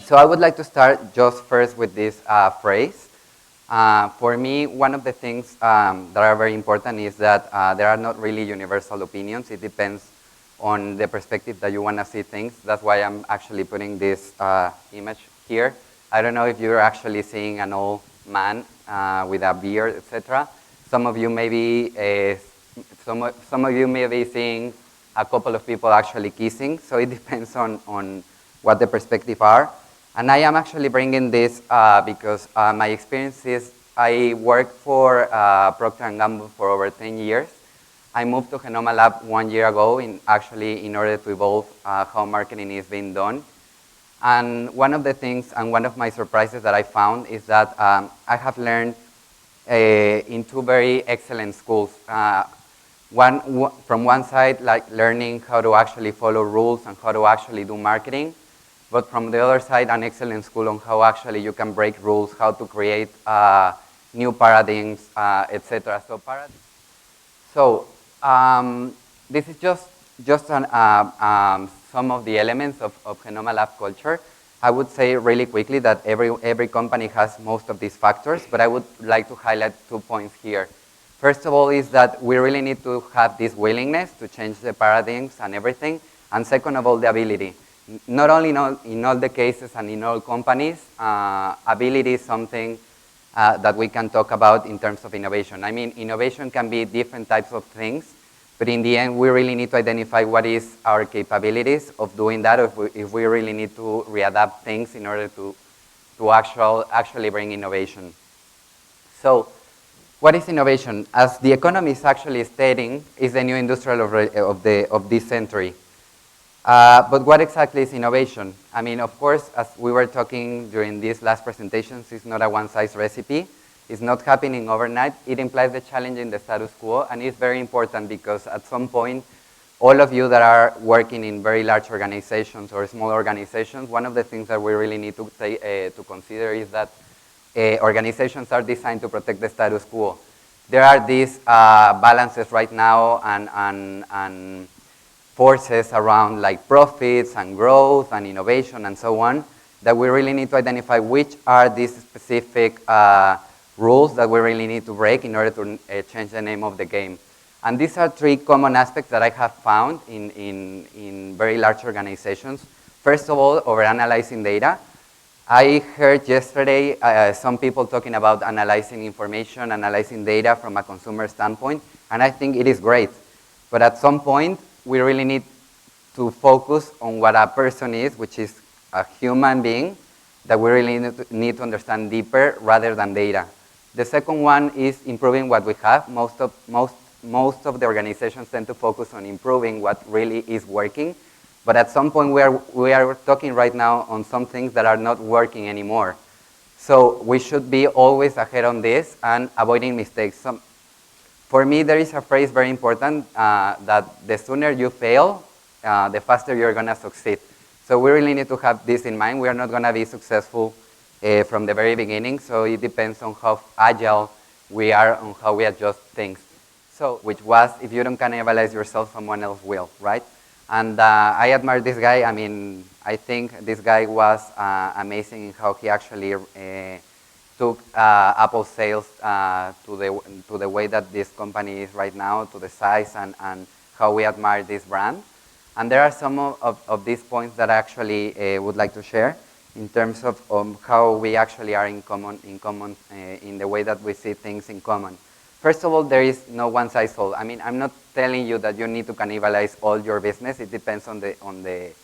So I would like to start just first with this phrase. For me, one of the things that are very important is that there are not really universal opinions. It depends on the perspective that you want to see things. That's why I'm actually putting this image here. I don't know if you're actually seeing an old man with a beard, etc. Some of you may be some of you may be seeing a couple of people actually kissing. So it depends on what the perspective are. And I am actually bringing this because my experience is I worked for Procter & Gamble for over 10 years. I moved to Genoma Lab 1 year ago in order to evolve how marketing is being done. And one of the things and one of my surprises that I found is that I have learned in two very excellent schools. From one side, like learning how to actually follow rules and how to actually do marketing. But from the other side, an excellent school on how actually you can break rules, how to create new paradigms, etc. So this is just some of the elements of Genoma Lab culture. I would say really quickly that every company has most of these factors, but I would like to highlight 2 points here. First of all is that we really need to have this willingness to change the paradigms and everything. And second of all, the ability. Not only in all the cases and in all companies, ability is something that we can talk about in terms of innovation. I mean, innovation can be different types of things, but in the end, we really need to identify what is our capabilities of doing that, if we really need to readapt things in order to actually bring innovation. So, what is innovation? As the economy is actually stating, is the new industrial of this century. But what exactly is innovation? I mean, of course, as we were talking during these last presentations, it's not a one-size recipe. It's not happening overnight. It implies the challenge in the status quo, and it's very important because at some point, all of you that are working in very large organizations or small organizations, one of the things that we really need to consider is that organizations are designed to protect the status quo. There are these balances right now and forces around like profits and growth and innovation and so on, that we really need to identify which are these specific rules that we really need to break in order to change the name of the game. And these are 3 common aspects that I have found in very large organizations. First of all, overanalyzing data. I heard yesterday some people talking about analyzing information, analyzing data from a consumer standpoint, and I think it is great. But at some point, we really need to focus on what a person is, which is a human being, that we really need to understand deeper rather than data. The second one is improving what we have. Most of the organizations tend to focus on improving what really is working. But at some point, we are talking right now on some things that are not working anymore. So we should be always ahead on this and avoiding mistakes. For me, there is a phrase very important that the sooner you fail, the faster you're going to succeed. So we really need to have this in mind. We are not going to be successful from the very beginning, so it depends on how agile we are on how we adjust things. So, which was, if you don't cannibalize yourself, someone else will, right? And I admire this guy. I mean, I think this guy was amazing in how he actually took Apple sales to the way that this company is right now, to the size and how we admire this brand. And there are some of these points that I actually would like to share in terms of how we actually are in common in the way that we see things in common. First of all, there is no one size fits all. I mean, I'm not telling you that you need to cannibalize all your business. It depends on the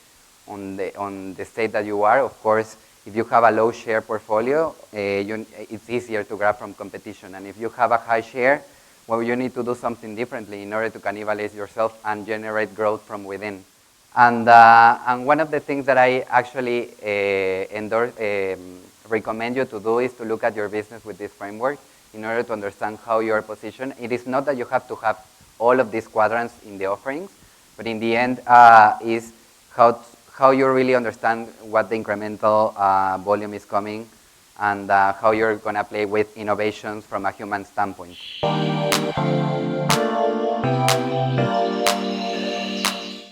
state that you are. Of course, if you have a low share portfolio, it's easier to grab from competition. And if you have a high share, well, you need to do something differently in order to cannibalize yourself and generate growth from within. And one of the things that I actually recommend you to do is to look at your business with this framework in order to understand how you are positioned. It is not that you have to have all of these quadrants in the offerings, but in the end is how you really understand what the incremental volume is coming and how you're going to play with innovations from a human standpoint.